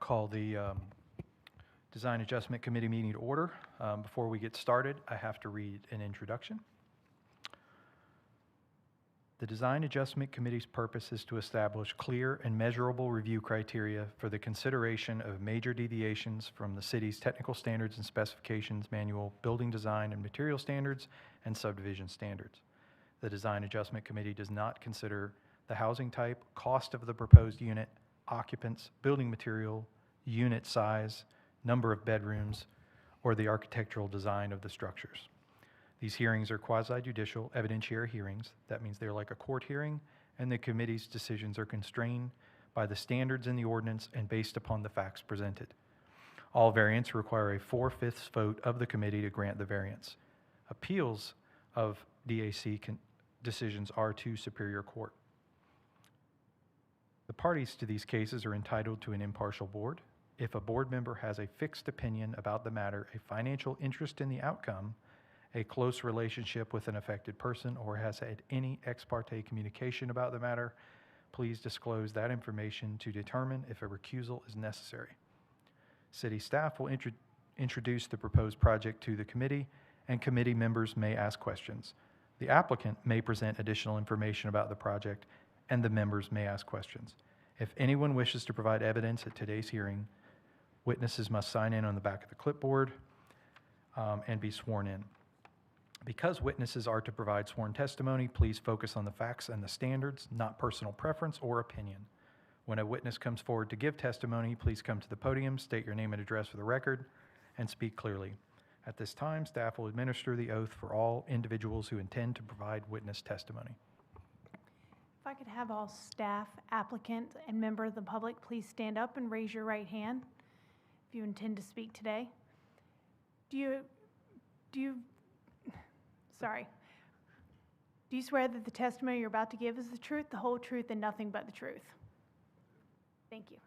Call the Design Adjustment Committee meeting to order. Before we get started, I have to read an introduction. The Design Adjustment Committee's purpose is to establish clear and measurable review criteria for the consideration of major deviations from the city's technical standards and specifications manual, building design and material standards, and subdivision standards. The Design Adjustment Committee does not consider the housing type, cost of the proposed unit, occupants, building material, unit size, number of bedrooms, or the architectural design of the structures. These hearings are quasi-judicial evidentiary hearings. That means they're like a court hearing, and the committee's decisions are constrained by the standards in the ordinance and based upon the facts presented. All variants require a 4/5 vote of the committee to grant the variance. Appeals of DAC decisions are to Superior Court. The parties to these cases are entitled to an impartial board. If a board member has a fixed opinion about the matter, a financial interest in the outcome, a close relationship with an affected person, or has had any ex parte communication about the matter, please disclose that information to determine if a recusal is necessary. City staff will introduce the proposed project to the committee, and committee members may ask questions. The applicant may present additional information about the project, and the members may ask questions. If anyone wishes to provide evidence at today's hearing, witnesses must sign in on the back of the clipboard and be sworn in. Because witnesses are to provide sworn testimony, please focus on the facts and the standards, not personal preference or opinion. When a witness comes forward to give testimony, please come to the podium, state your name and address for the record, and speak clearly. At this time, staff will administer the oath for all individuals who intend to provide witness testimony. If I could have all staff, applicant, and member of the public please stand up and raise your right hand if you intend to speak today. Do you swear that the testimony you're about to give is the truth, the whole truth, and nothing but the truth? Thank you.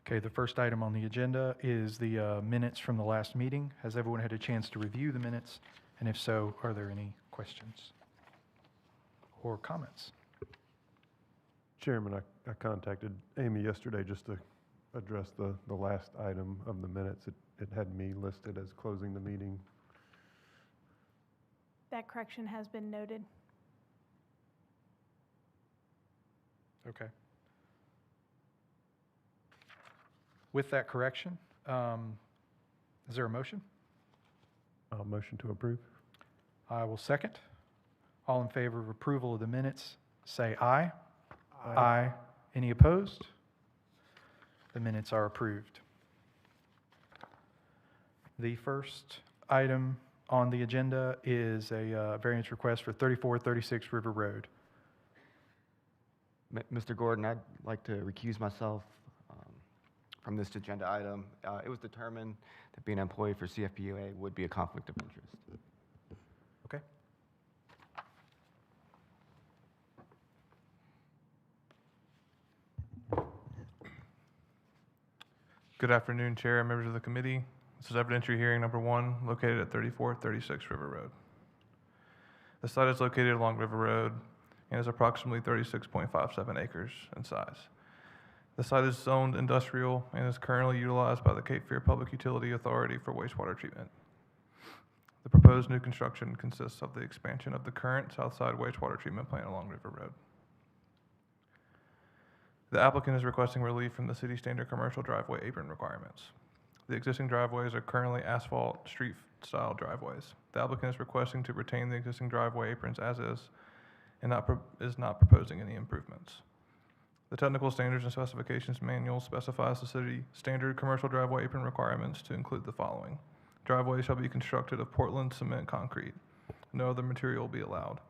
Okay, the first item on the agenda is the minutes from the last meeting. Has everyone had a chance to review the minutes? And if so, are there any questions or comments? Chairman, I contacted Amy yesterday just to address the last item of the minutes. It had me listed as closing the meeting. That correction has been noted. Okay. With that correction, is there a motion? Motion to approve. I will second. All in favor of approval of the minutes, say aye. Aye. Aye. Any opposed? The minutes are approved. The first item on the agenda is a variance request for 3436 River Road. Mr. Gordon, I'd like to recuse myself from this agenda item. It was determined that being an employee for CFPUA would be a conflict of interest. Okay. Good afternoon, Chair and members of the committee. This is evidentiary hearing number 1, located at 3436 River Road. The site is located along River Road and is approximately 36.57 acres in size. The site is zoned industrial and is currently utilized by the Cape Fear Public Utility Authority for wastewater treatment. The proposed new construction consists of the expansion of the current Southside wastewater treatment plant along River Road. The applicant is requesting relief from the city standard commercial driveway apron requirements. The existing driveways are currently asphalt street-style driveways. The applicant is requesting to retain the existing driveway aprons as is and is not proposing any improvements. The technical standards and specifications manual specifies the city standard commercial driveway apron requirements to include the following. Driveways shall be constructed of Portland cement concrete. No other material will be allowed.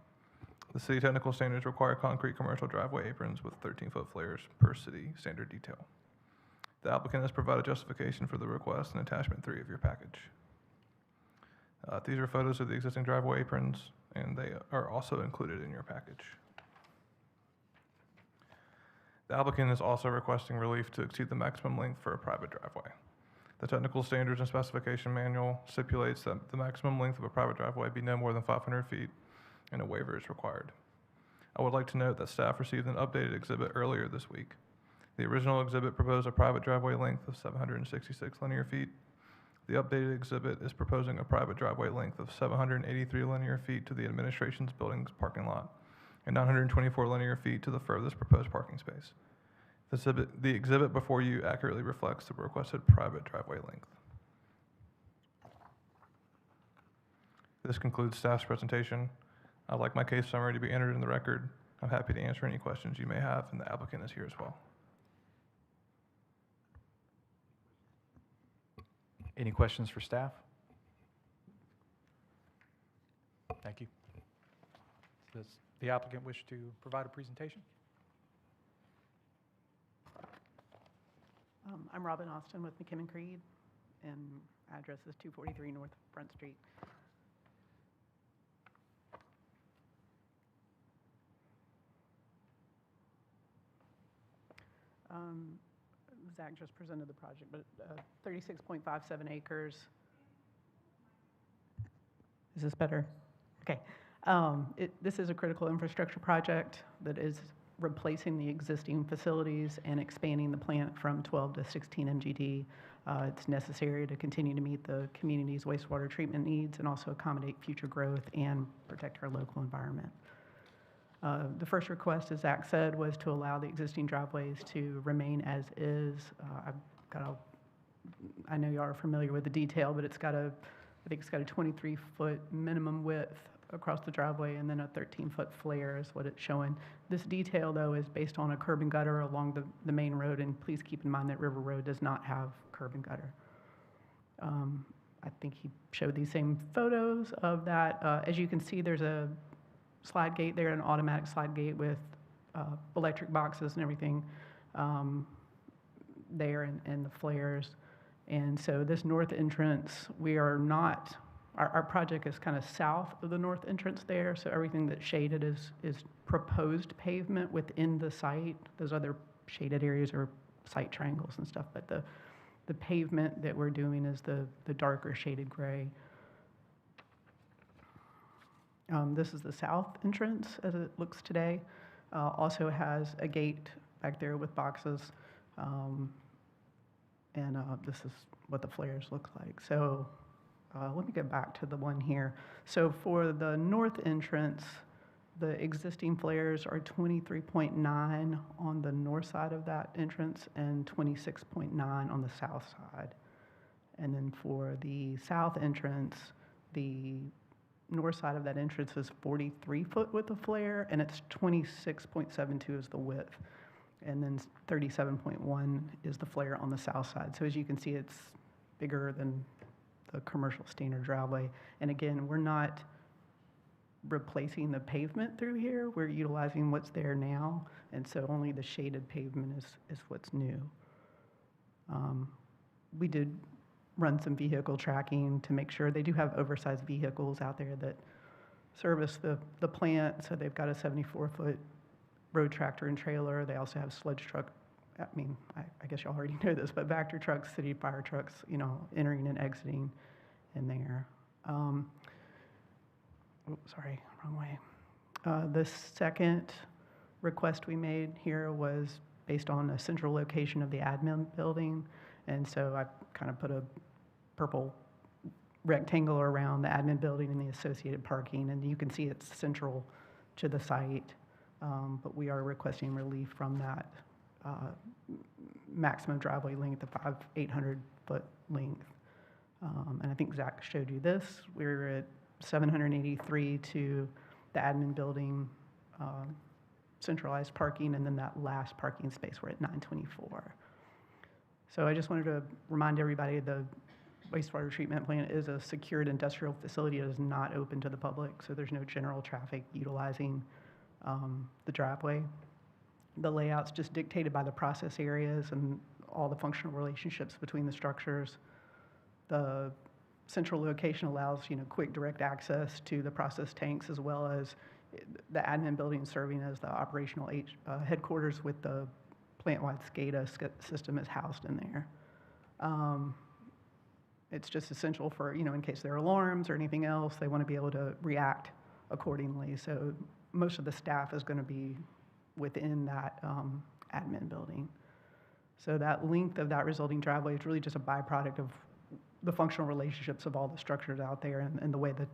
The city technical standards require concrete commercial driveway aprons with 13-foot flares per city standard detail. The applicant has provided justification for the request in attachment 3 of your package. These are photos of the existing driveway aprons, and they are also included in your package. The applicant is also requesting relief to exceed the maximum length for a private driveway. The technical standards and specification manual stipulates that the maximum length of a private driveway be no more than 500 feet, and a waiver is required. I would like to note that staff received an updated exhibit earlier this week. The original exhibit proposed a private driveway length of 766 linear feet. The updated exhibit is proposing a private driveway length of 783 linear feet to the administration's building's parking lot and 924 linear feet to the furthest proposed parking space. The exhibit before you accurately reflects the requested private driveway length. This concludes staff's presentation. I'd like my case summary to be entered in the record. I'm happy to answer any questions you may have, and the applicant is here as well. Any questions for staff? Thank you. Does the applicant wish to provide a presentation? I'm Robin Austin with McKim and Creed, and address is 243 North Front Street. Zach just presented the project, but 36.57 acres. Is this better? Okay. This is a critical infrastructure project that is replacing the existing facilities and expanding the plant from 12 to 16 MGD. It's necessary to continue to meet the community's wastewater treatment needs and also accommodate future growth and protect our local environment. The first request, as Zach said, was to allow the existing driveways to remain as is. I know you are familiar with the detail, but I think it's got a 23-foot minimum width across the driveway and then a 13-foot flare is what it's showing. This detail, though, is based on a curb and gutter along the main road, and please keep in mind that River Road does not have curb and gutter. I think he showed these same photos of that. As you can see, there's a slide gate there, an automatic slide gate with electric boxes and everything there and the flares. And so this north entrance, we are not, our project is kind of south of the north entrance there, so everything that's shaded is proposed pavement within the site. Those other shaded areas are site triangles and stuff, but the pavement that we're doing is the darker shaded gray. This is the south entrance as it looks today. Also has a gate back there with boxes. This is what the flares look like. So let me get back to the one here. So for the north entrance, the existing flares are 23.9 on the north side of that entrance and 26.9 on the south side. And then for the south entrance, the north side of that entrance is 43 foot with the flare, and it's 26.72 is the width. And then 37.1 is the flare on the south side. So as you can see, it's bigger than the commercial standard driveway. And again, we're not replacing the pavement through here. We're utilizing what's there now. And so only the shaded pavement is what's new. We did run some vehicle tracking to make sure they do have oversized vehicles out there that service the plant. So they've got a 74-foot road tractor and trailer. They also have sludge truck. I mean, I guess y'all already know this, but Vector trucks, city fire trucks, entering and exiting in there. Sorry, wrong way. The second request we made here was based on a central location of the admin building. And so I kind of put a purple rectangle around the admin building and the associated parking. And you can see it's central to the site. But we are requesting relief from that maximum driveway length of 800-foot length. And I think Zach showed you this. We're at 783 to the admin building, centralized parking, and then that last parking space, we're at 924. So I just wanted to remind everybody the wastewater treatment plant is a secured industrial facility. It is not open to the public, so there's no general traffic utilizing the driveway. The layout's just dictated by the process areas and all the functional relationships between the structures. The central location allows, quick direct access to the process tanks, as well as the admin building serving as the operational headquarters with the plant-wide SCADA system is housed in there. It's just essential for, in case there are alarms or anything else, they want to be able to react accordingly. So most of the staff is going to be within that admin building. So that length of that resulting driveway is really just a byproduct of the functional relationships of all the structures out there and the way the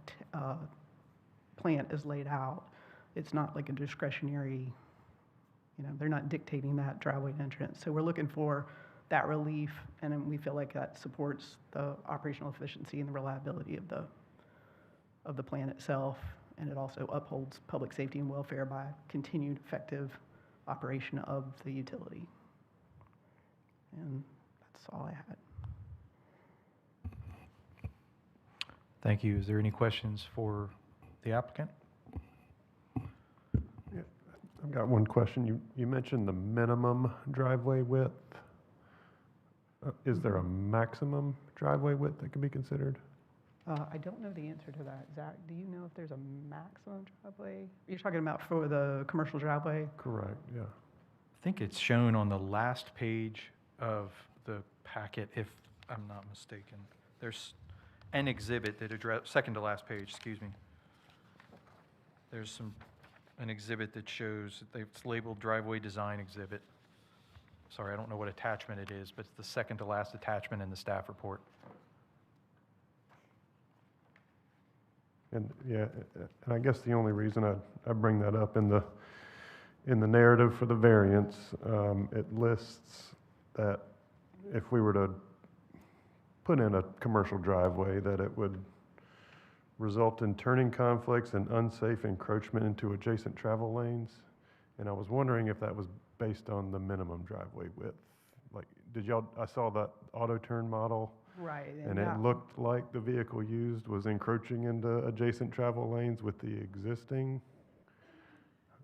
plant is laid out. It's not like a discretionary, they're not dictating that driveway entrance. So we're looking for that relief, and then we feel like that supports the operational efficiency and the reliability of the plant itself, and it also upholds public safety and welfare by continued effective operation of the utility. And that's all I had. Thank you. Is there any questions for the applicant? Yeah, I've got one question. You mentioned the minimum driveway width. Is there a maximum driveway width that can be considered? I don't know the answer to that. Zach, do you know if there's a maximum driveway? You're talking about for the commercial driveway? Correct, yeah. I think it's shown on the last page of the packet, if I'm not mistaken. There's an exhibit that second to last page, excuse me. There's an exhibit that shows, it's labeled driveway design exhibit. Sorry, I don't know what attachment it is, but it's the second to last attachment in the staff report. And yeah, and I guess the only reason I bring that up in the narrative for the variance, it lists that if we were to put in a commercial driveway, that it would result in turning conflicts and unsafe encroachment into adjacent travel lanes. And I was wondering if that was based on the minimum driveway width. Like, I saw that auto turn model. Right. And it looked like the vehicle used was encroaching into adjacent travel lanes with the existing.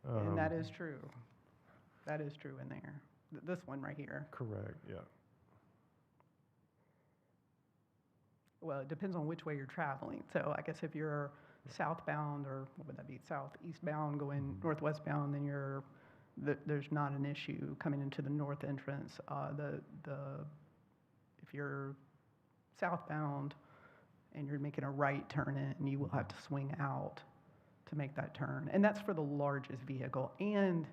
And that is true. That is true in there. This one right here. Correct, yeah. Well, it depends on which way you're traveling. So I guess if you're southbound, or what would that be, southeastbound going northwestbound, then there's not an issue coming into the north entrance. If you're southbound and you're making a right turn in, you will have to swing out to make that turn. And that's for the largest vehicle. And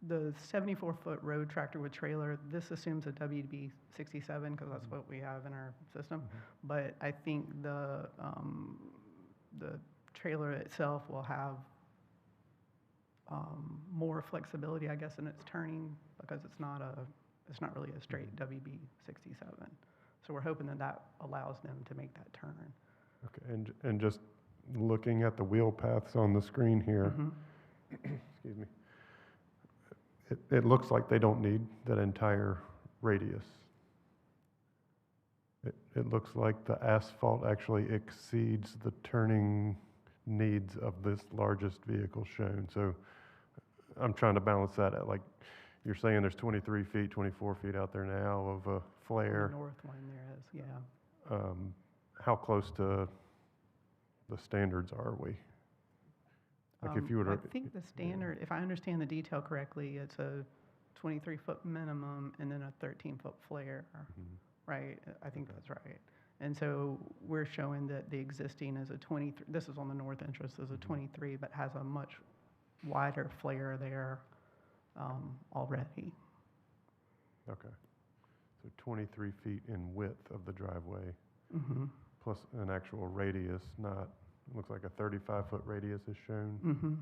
the 74-foot road tractor with trailer, this assumes a WB 67 because that's what we have in our system. But I think the trailer itself will have more flexibility, I guess, in its turning because it's not really a straight WB 67. So we're hoping that allows them to make that turn. Okay, and just looking at the wheel paths on the screen here, excuse me, it looks like they don't need that entire radius. It looks like the asphalt actually exceeds the turning needs of this largest vehicle shown. So I'm trying to balance that out. Like you're saying there's 23 feet, 24 feet out there now of a flare. The north one there is, yeah. How close to the standards are we? Like if you were to, I think the standard, if I understand the detail correctly, it's a 23-foot minimum and then a 13-foot flare, right? I think that's right. And so we're showing that the existing is a 23, this is on the north entrance, is a 23, but has a much wider flare there already. Okay. So 23 feet in width of the driveway, plus an actual radius, not, looks like a 35-foot radius is shown.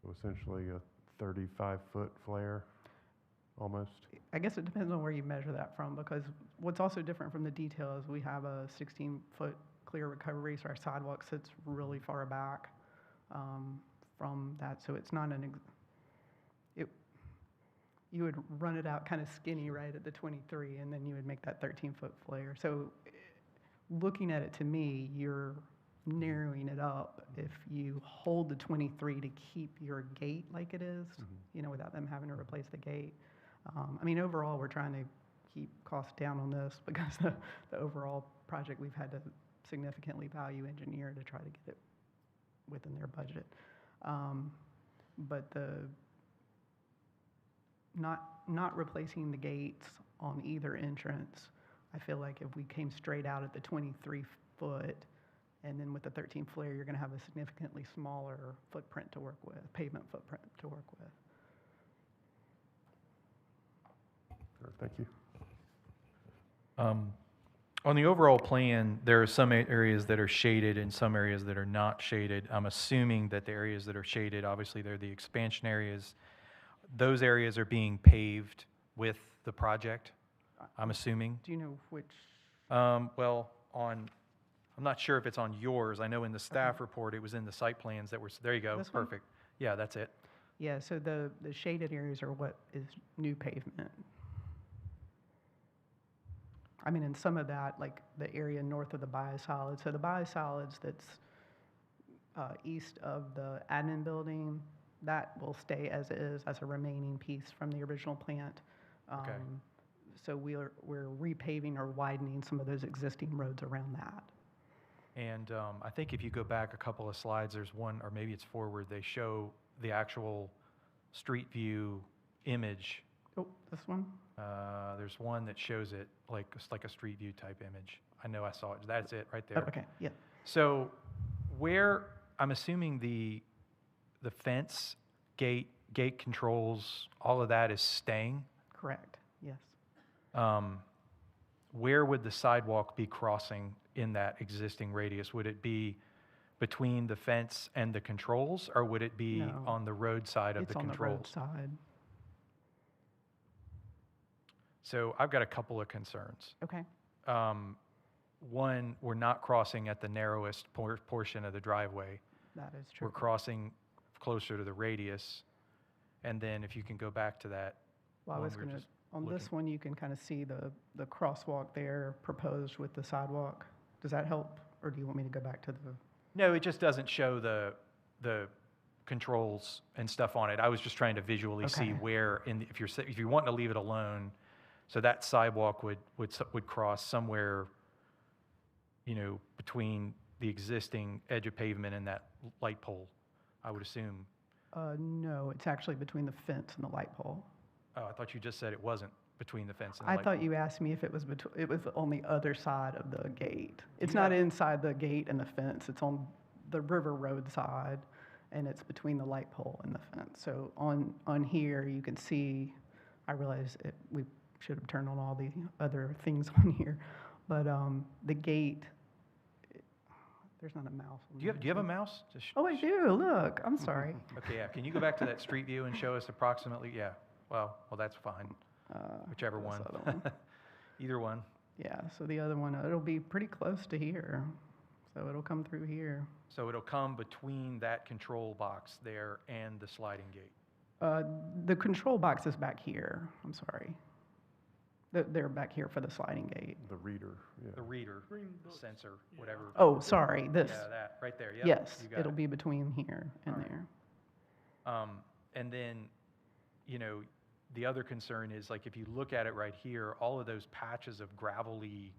So essentially a 35-foot flare, almost. I guess it depends on where you measure that from, because what's also different from the detail is we have a 16-foot clear recovery, so our sidewalk sits really far back from that. So it's not you would run it out kind of skinny right at the 23, and then you would make that 13-foot flare. So looking at it, to me, you're narrowing it up if you hold the 23 to keep your gate like it is, without them having to replace the gate. I mean, overall, we're trying to keep costs down on this because the overall project, we've had to significantly value engineer to try to get it within their budget. But not replacing the gates on either entrance, I feel like if we came straight out at the 23 foot And then with the 13 flare, you're going to have a significantly smaller footprint to work with, pavement footprint to work with. Thank you. On the overall plan, there are some areas that are shaded and some areas that are not shaded. I'm assuming that the areas that are shaded, obviously, they're the expansion areas. Those areas are being paved with the project, I'm assuming. Do you know which? Well, I'm not sure if it's on yours. I know in the staff report, it was in the site plans that were, there you go, This one? perfect. Yeah, that's it. Yeah, so the shaded areas are what is new pavement. I mean, and some of that, like the area north of the biosolids. So the biosolids that's east of the admin building, that will stay as is, as a remaining piece from the original plant. Okay. So we're repaving or widening some of those existing roads around that. And I think if you go back a couple of slides, there's one, or maybe it's forward, they show the actual street view image. Oh, this one? There's one that shows it like a street view type image. I know I saw it. That's it right Oh, there. okay, yeah. So where, I'm assuming the fence, gate controls, all of that is staying. Correct, yes. Where would the sidewalk be crossing in that existing radius? Would it be between the fence and the controls, or would it be No. on the road side of It's the on the road controls? side. So I've got a couple of concerns. Okay, One, we're not crossing at the narrowest portion of the driveway. that is true. We're crossing closer to the radius. And then if you can go back to that, Well, I one was we were going to, just on this looking. one, you can kind of see the crosswalk there proposed with the sidewalk. Does that help, or do you want me to go back to the? No, it just doesn't show the controls and stuff on it. I was just trying to visually see Okay. where, if you're wanting to leave it alone, so that sidewalk would cross somewhere, between the existing edge of pavement and that light pole, I would assume. No, it's actually between the fence and the light pole. Oh, I thought you just said it wasn't between the fence and the I light thought pole. you asked me if it was it was on the other side of the gate. It's you not have- inside the gate and the fence, it's on the River Road side, and it's between the light pole and the fence. So on here, you can see, I realize we should have turned on all the other things on here, but the gate, there's not a mouse. on Do you have a there. mouse? Just Oh, I do, look, I'm sorry. Okay, yeah. Can you go back to that street view and show us approximately? Yeah. Well, that's fine. Whichever this one. other one. Either one. Yeah, so the other one, it'll be pretty close to here. So it'll come through here. So it'll come between that control box there and the sliding gate. The control box is back here, I'm sorry. They're back here for the sliding gate. The reader, yeah. The reader, sensor, whatever. Oh, sorry, this. Yeah, that, right there. Yep, Yes, you got it'll it. be between here and All right. there. And then, the other concern is, like, if you look at it right here, all of those patches of gravelly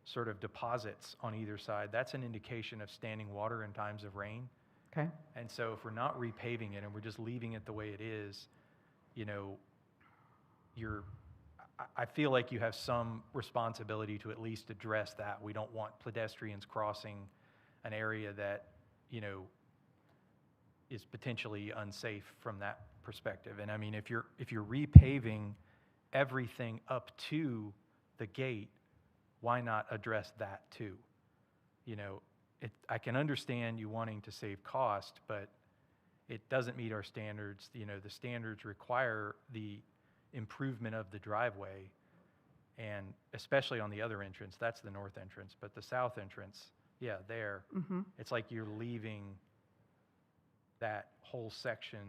sort of deposits on either side, that's an indication of standing water in times of rain. Okay, And so if we're not repaving it and we're just leaving it the way it is, I feel like you have some responsibility to at least address that. We don't want pedestrians crossing an area that, is potentially unsafe from that perspective. And I mean, if you're repaving everything up to the gate, why not address that too? I can understand you wanting to save cost, but it doesn't meet our standards. The standards require the improvement of the driveway, and especially on the other entrance, that's the north entrance, but the south entrance, yeah, there, it's like you're leaving that whole section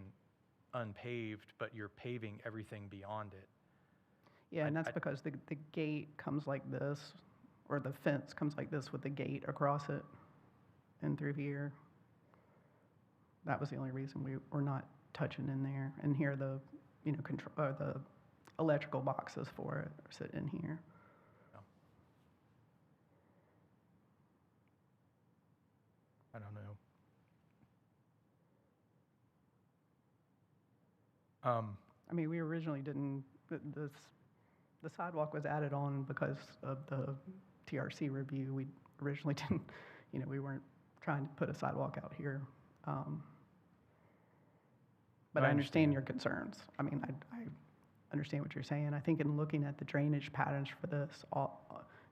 unpaved, but you're paving everything beyond it. yeah, and I- that's because the gate comes like this, or the fence comes like this with the gate across it and through here. That was the only reason we're not touching in there. And here the, the electrical boxes for it are sitting in here. I don't know. I mean, we originally didn't, the sidewalk was added on because of the TRC review. We originally didn't, you know, we weren't trying to put a sidewalk out here. But I I understand understand. your concerns. I mean, I understand what you're saying. I think in looking at the drainage patterns for this,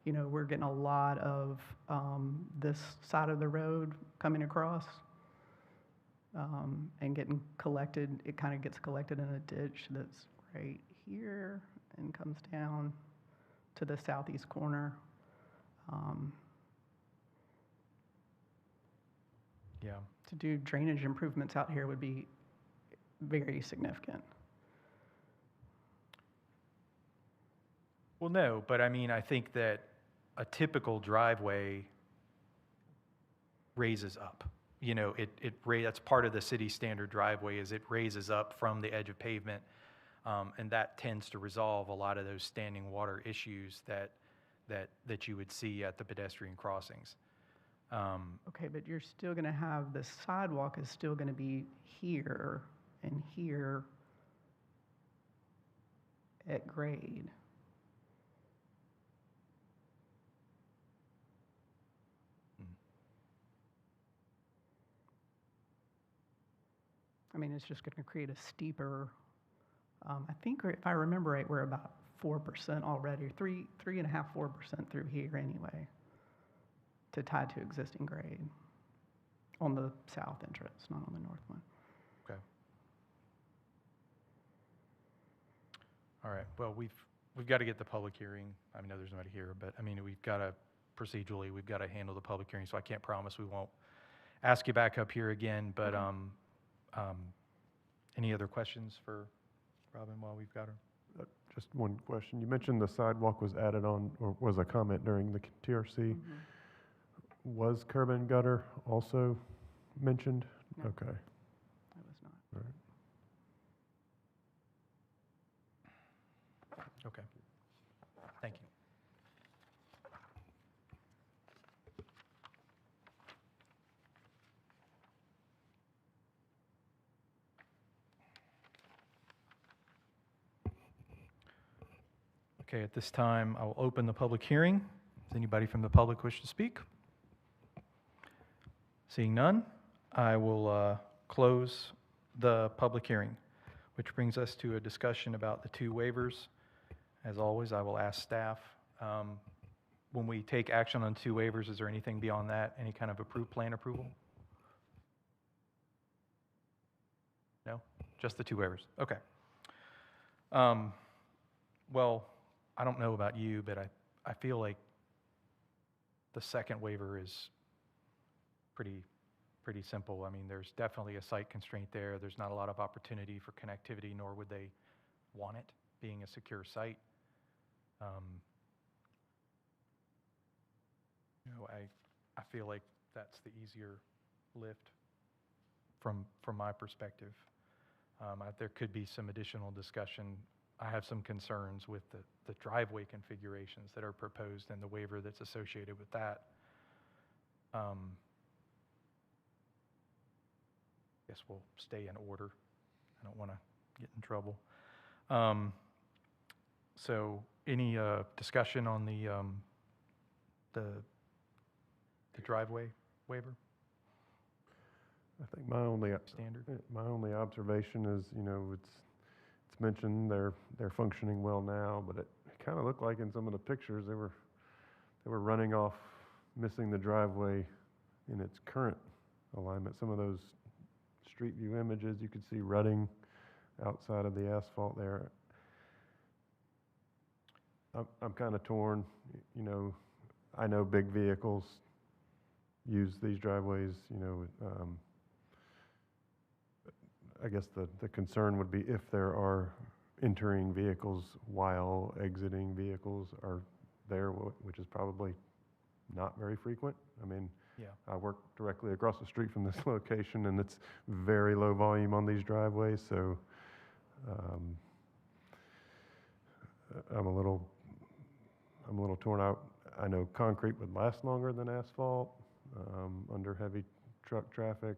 you know, we're getting a lot of this side of the road coming across and getting collected. It kind of gets collected in a ditch that's right here and comes down to the southeast corner. Yeah. To do drainage improvements out here would be very significant. Well, no, but I mean, I think that a typical driveway raises up. You know, that's part of the city standard driveway is it raises up from the edge of pavement, and that tends to resolve a lot of those standing water issues that you would see at the pedestrian crossings. Okay, but you're still going to have, the sidewalk is still going to be here and here at grade. I mean, it's just going to create a steeper, I think, if I remember right, we're about 4% already, 3.5%, 4% through here anyway, to tie to existing grade on the south entrance, not on the north one. Okay. All right. Well, we've got to get the public hearing. I know there's nobody here, but I mean, we've got to procedurally, we've got to handle the public hearing. So I can't promise we won't ask you back up here again. But any other questions for Robin while we've got her? Just one question. You mentioned the sidewalk was added on, or was a comment during the TRC. Mhm. Was curb and gutter also mentioned? No. Okay. That was not. All right. Okay. Thank you. Okay, at this time, I will open the public hearing. Does anybody from the public wish to speak? Seeing none, I will close the public hearing, which brings us to a discussion about the two waivers. As always, I will ask staff, when we take action on two waivers, is there anything beyond that, any kind of approved plan approval? No? Just the two waivers? Okay. Well, I don't know about you, but I feel like the second waiver is pretty simple. I mean, there's definitely a site constraint there. There's not a lot of opportunity for connectivity, nor would they want it, being a secure site. You know, I feel like that's the easier lift from my perspective. There could be some additional discussion. I have some concerns with the driveway configurations that are proposed and the waiver that's associated with that. Guess we'll stay in order. I don't want to get in trouble. So any discussion on the driveway waiver I think my only standard? observation is, you know, it's mentioned they're functioning well now, but it kind of looked like in some of the pictures they were running off, missing the driveway in its current alignment. Some of those street view images, you could see rutting outside of the asphalt there. I'm kind of torn. You know, I know big vehicles use these driveways. You know, I guess the concern would be if there are entering vehicles while exiting vehicles are there, which is probably not very frequent. I mean, Yeah. I work directly across the street from this location, and it's very low volume on these driveways, so I'm a little torn out. I know concrete would last longer than asphalt under heavy truck traffic.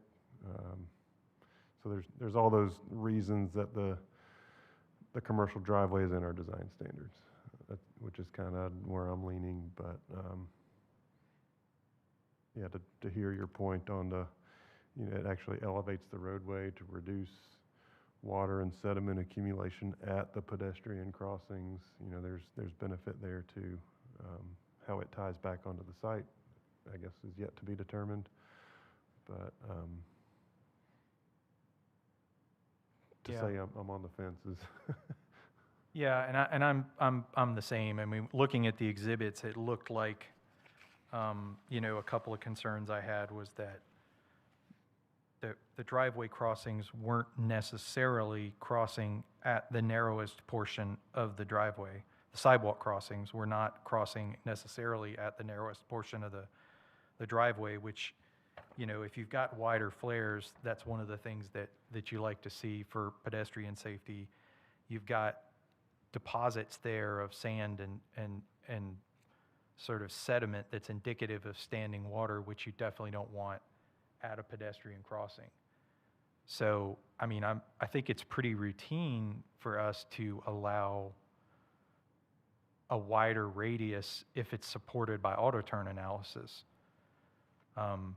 So there's all those reasons that the commercial driveway is in our design standards, which is kind of where I'm leaning. But yeah, to hear your point on the, it actually elevates the roadway to reduce water and sediment accumulation at the pedestrian crossings. There's benefit there too. How it ties back onto the site, I guess, is yet to be determined. But to Yeah. say I'm on the fence is Yeah, and I'm the same. I mean, looking at the exhibits, it looked like, a couple of concerns I had was that the driveway crossings weren't necessarily crossing at the narrowest portion of the driveway. The sidewalk crossings were not crossing necessarily at the narrowest portion of the driveway, which, if you've got wider flares, that's one of the things that you like to see for pedestrian safety. You've got deposits there of sand and sort of sediment that's indicative of standing water, which you definitely don't want at a pedestrian crossing. So, I mean, I think it's pretty routine for us to allow a wider radius if it's supported by auto turn analysis. But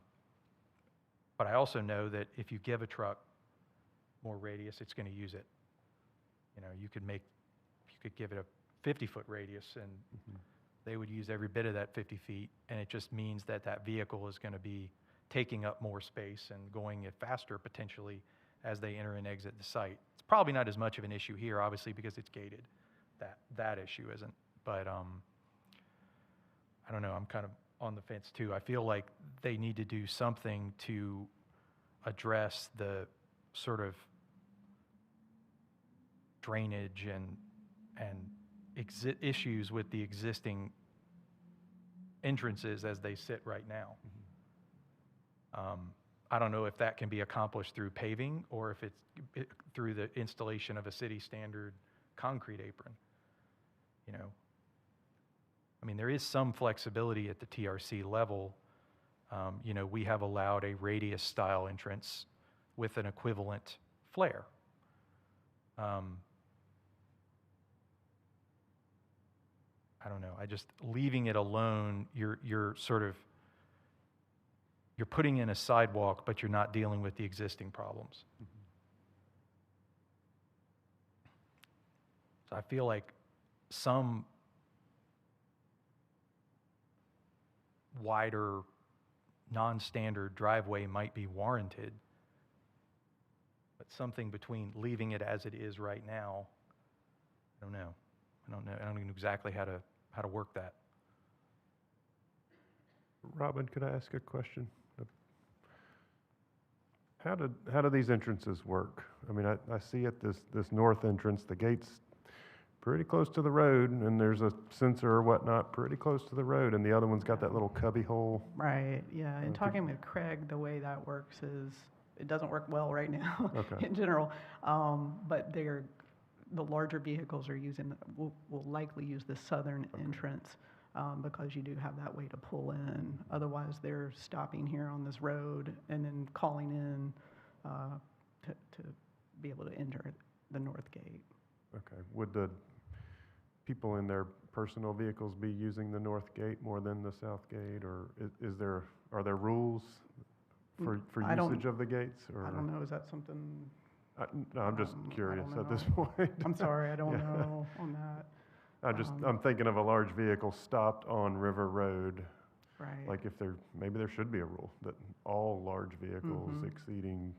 I also know that if you give a truck more radius, it's going to use it. You could give it a 50-foot radius, and they would use every bit of that 50 feet, and it just means that vehicle is going to be taking up more space and going faster potentially as they enter and exit the site. It's probably not as much of an issue here, obviously, because it's gated. That issue isn't. But I don't know, I'm kind of on the fence too. I feel like they need to do something to address the sort of drainage and issues with the existing entrances as they sit right now. I don't know if that can be accomplished through paving or if it's through the installation of a city standard concrete apron. I mean, there is some flexibility at the TRC level. We have allowed a radius style entrance with an equivalent flare. I don't know. I just leaving it alone, you're putting in a sidewalk, but you're not dealing with the existing problems. So I feel like some wider, non-standard driveway might be warranted, but something between leaving it as it is right now, I don't know. I don't know exactly how to work that. Robin, could I ask a question? How do these entrances work? I mean, I see at this north entrance, the gate's pretty close to the road, and there's a sensor or whatnot pretty close to the road, and the other one's got that little cubby hole. Right, yeah, and could- talking with Craig, the way that works is, it doesn't work well right now Okay. in general, but the larger vehicles will likely use the southern entrance because you do have that way to pull in. Otherwise, they're stopping here on this road and then calling in to be able to enter the north gate. Okay. Would the people in their personal vehicles be using the north gate more than the south gate, or are there rules for I don't- usage of the gates? Or I don't know, is that something? no, I'm just I curious don't at this know. point. I'm sorry, I don't Yeah. know on that. I'm thinking of a large vehicle stopped on River Road. Right. Like maybe there should be a rule that all large vehicles Mhm. exceeding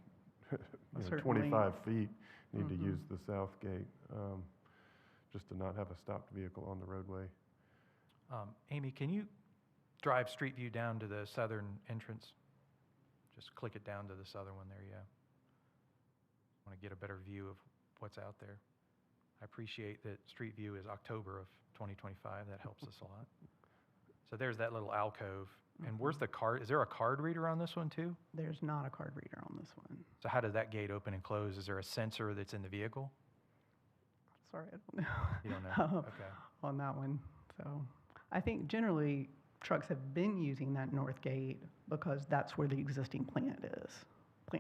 Certainly. 25 feet need to Mhm. use the south gate, just to not have a stopped vehicle on the roadway. Amy, can you drive Street View down to the southern entrance? Just click it down to the southern one there, yeah. Want to get a better view of what's out there. I appreciate that Street View is October of 2025. That helps us a lot. So there's that little alcove. And where's the card? Is there a card reader on this one too? There's not a card reader on this one. So how does that gate open and close? Is there a sensor that's in the vehicle? Sorry, I don't know. You don't know? Okay. On that one. So I think generally trucks have been using that north gate because that's where the existing plant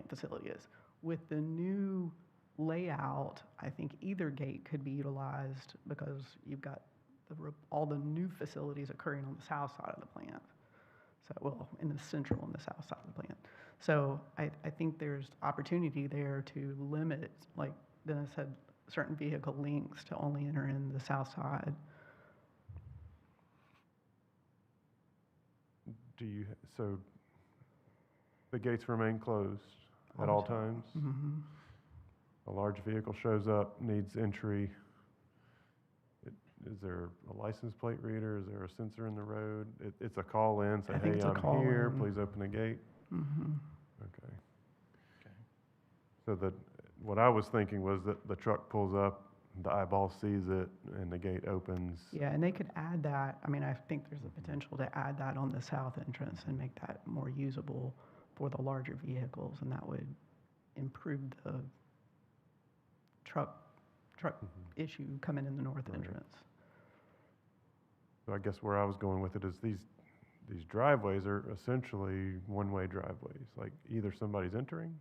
facility is. With the new layout, I think either gate could be utilized because you've got all the new facilities occurring on the south side of the plant. So, well, in the central and the south side of the plant. So I think there's opportunity there to limit, like Dennis said, certain vehicle links to only enter in the south side. So the gates remain closed at all times? Mm-hmm. A large vehicle shows up, needs entry. Is there a license plate reader? Is there a sensor in the road? It's a call in, say, I think hey, it's a I'm call here, in. please open the gate? Mm-hmm. Okay. So what I was thinking was that the truck pulls up, the eyeball sees it, and the gate opens. Yeah, and they could add that. I mean, I think there's a potential to add that on the south entrance and make that more usable for the larger vehicles, and that would improve the truck issue coming in the north Right. entrance. So I guess where I was going with it is these driveways are essentially one-way driveways. Like either somebody's entering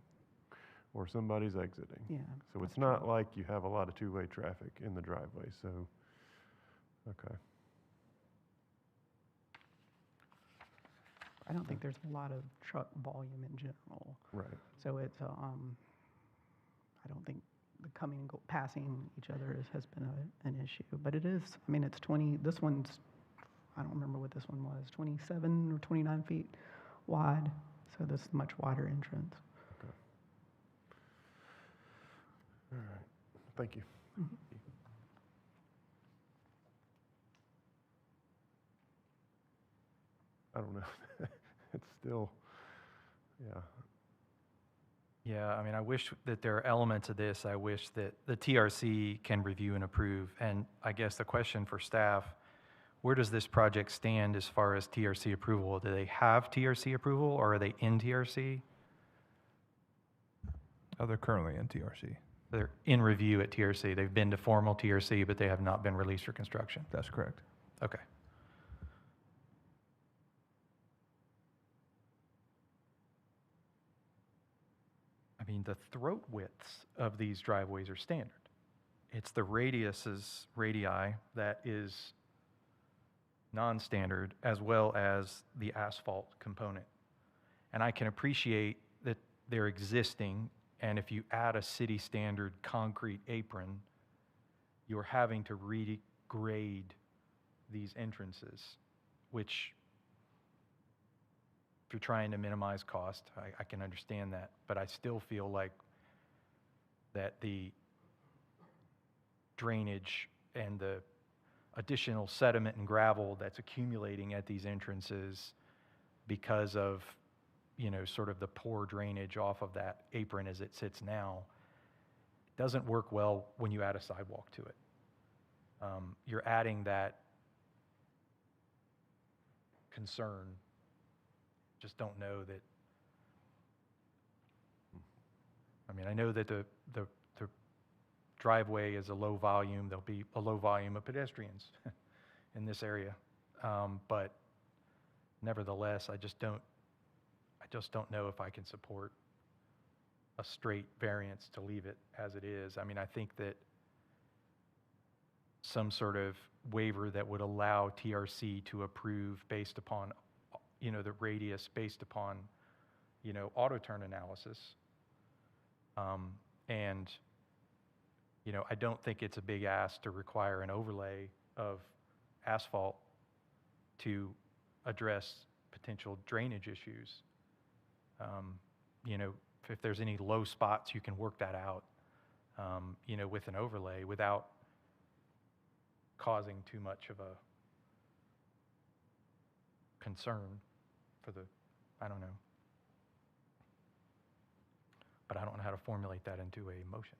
or somebody's exiting. Yeah. So that's it's not true. like you have a lot of two-way traffic in the driveway, so, okay. I don't think there's a lot of truck volume in general. Right. So it's, I don't think the coming and passing each other has been an issue. But it is, I mean, it's 20, this one's, I don't remember what this one was, 27 or 29 feet wide. So this is a much wider entrance. Okay. All right. Thank you. Mhm. I don't know. It's still, yeah. Yeah, I mean, I wish that there are elements of this I wish that the TRC can review and approve. And I guess the question for staff, where does this project stand as far as TRC approval? Do they have TRC approval or are they in TRC? Oh, they're currently in TRC. They're in review at TRC. They've been to formal TRC, but they have not been released for construction. That's correct. Okay. I mean, the throat widths of these driveways are standard. It's the radii that is non-standard, as well as the asphalt component. And I can appreciate that they're existing, and if you add a city standard concrete apron, you're having to regrade these entrances, which, if you're trying to minimize cost, I can understand that, but I still feel like that the drainage and the additional sediment and gravel that's accumulating at these entrances because of, you know, sort of the poor drainage off of that apron as it sits now, doesn't work well when you add a sidewalk to it. You're adding that concern. Just don't know that. I mean, I know that the driveway is a low volume. There'll be a low volume of pedestrians in this area, but nevertheless, I just don't know if I can support a straight variance to leave it as it is. I mean, I think that some sort of waiver that would allow TRC to approve based upon, you know, the radius based upon, you know, auto turn analysis. And, you know, I don't think it's a big ask to require an overlay of asphalt to address potential drainage issues. You know, if there's any low spots, you can work that out, you know, with an overlay without causing too much of a concern for the, I don't know. But I don't know how to formulate that into a motion.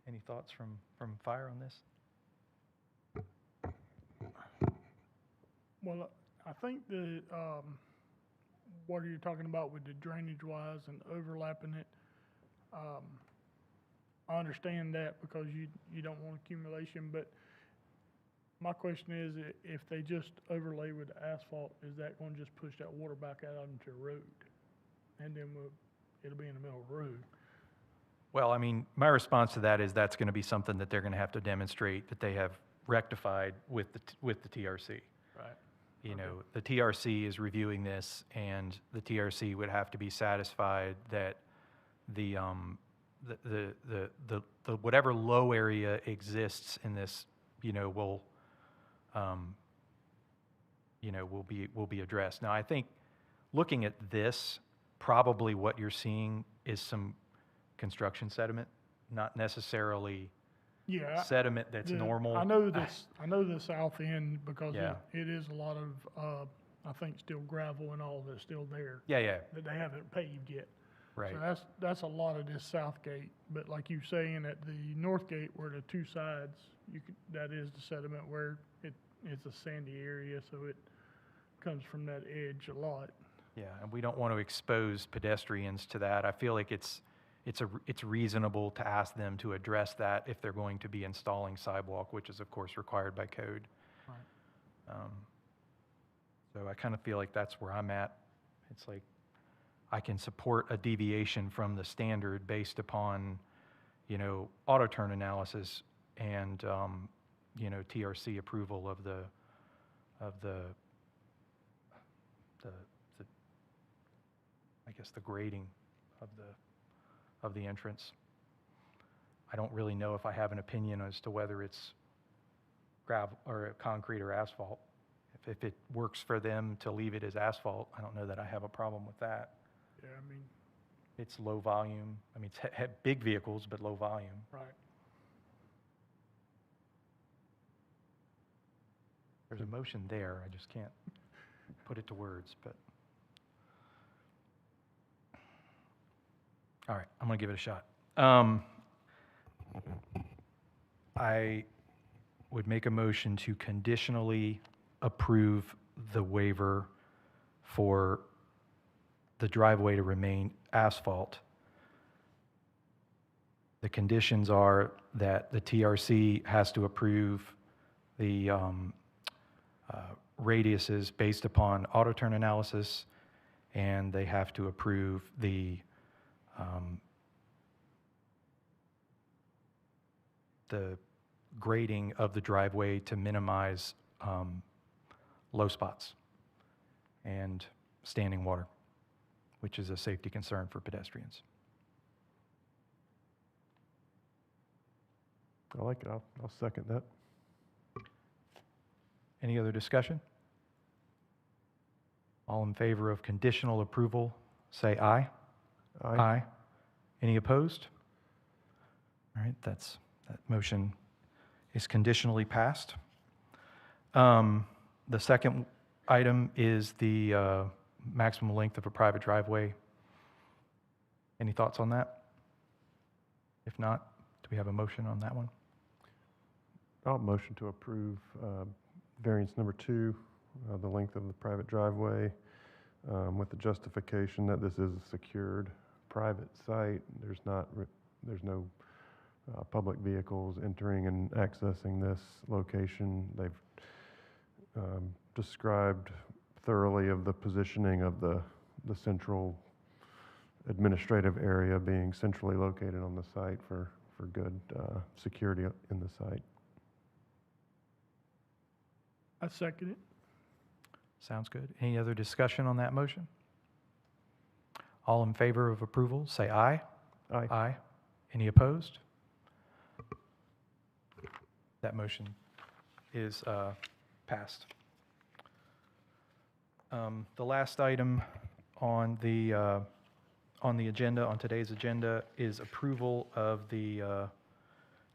Any thoughts from Fire on this? Well, I think what you're talking about with the drainage wise and overlapping it, I understand that because you don't want accumulation, but my question is, if they just overlay with asphalt, is that going to just push that water back out into the road? And then it'll be in the middle of the road. Well, I mean, my response to that is that's going to be something that they're going to have to demonstrate that they have rectified with the TRC. Right. You Okay. know, the TRC is reviewing this, and the TRC would have to be satisfied that the whatever low area exists in this, will be addressed. Now, I think looking at this, probably what you're seeing is some construction sediment, not necessarily Yeah. sediment that's normal. I know the south end because Yeah. it is a lot of, I think still gravel and all that's still there Yeah, that they haven't paved yet. right. So that's a lot of this south gate, but like you saying at the north gate where the two sides, that is the sediment where it's a sandy area, so it comes from that edge a lot. Yeah, and we don't want to expose pedestrians to that. I feel like it's reasonable to ask them to address that if they're going to be installing sidewalk, which is of course required by code. Right. So I kind of feel like that's where I'm at. It's like I can support a deviation from the standard based upon, auto turn analysis and, TRC approval of the I guess the grading of the entrance. I don't really know if I have an opinion as to whether it's gravel or concrete or asphalt. If it works for them to leave it as asphalt, I don't know that I have a problem with that. Yeah, I mean, It's low volume. I mean, it's big vehicles, but low volume. right. There's a motion there. I just can't put it to words, but. All right, I'm going to give it a shot. I would make a motion to conditionally approve the waiver for the driveway to remain asphalt. The conditions are that the TRC has to approve the radiuses based upon auto turn analysis, and they have to approve the grading of the driveway to minimize low spots and standing water, which is a safety concern for pedestrians. I like it. I'll second that. Any other discussion? All in favor of conditional approval, say aye. Aye. Any opposed? All right, that motion is conditionally passed. The second item is the maximum length of a private driveway. Any thoughts on that? If not, do we have a motion on that one? I'll motion to approve variance number 2, the length of the private driveway, with the justification that this is a secured private site. There's no public vehicles entering and accessing this location. They've described thoroughly of the positioning of the central administrative area being centrally located on the site for good security in the site. I second it. Sounds good. Any other discussion on that motion? All in favor of approval, say aye. Aye. Aye. Any opposed? That motion is passed. The last item on the agenda, on today's agenda, is approval of the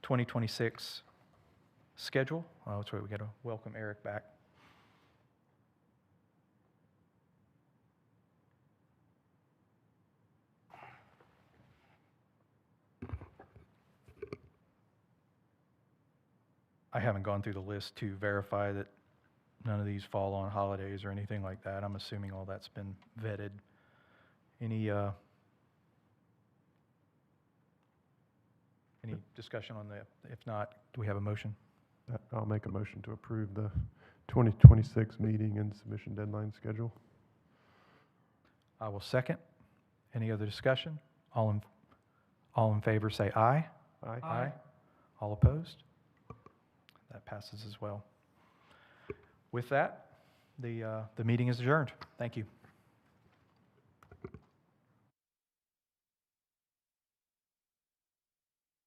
2026 schedule. Oh, that's right, we got to welcome Eric back. I haven't gone through the list to verify that none of these fall on holidays or anything like that. I'm assuming all that's been vetted. Any discussion on that? If not, do we have a motion? I'll make a motion to approve the 2026 meeting and submission deadline schedule. I will second. Any other discussion? All in favor say aye. Aye. Aye. All opposed? That passes as well. With that, The meeting is adjourned. Thank you.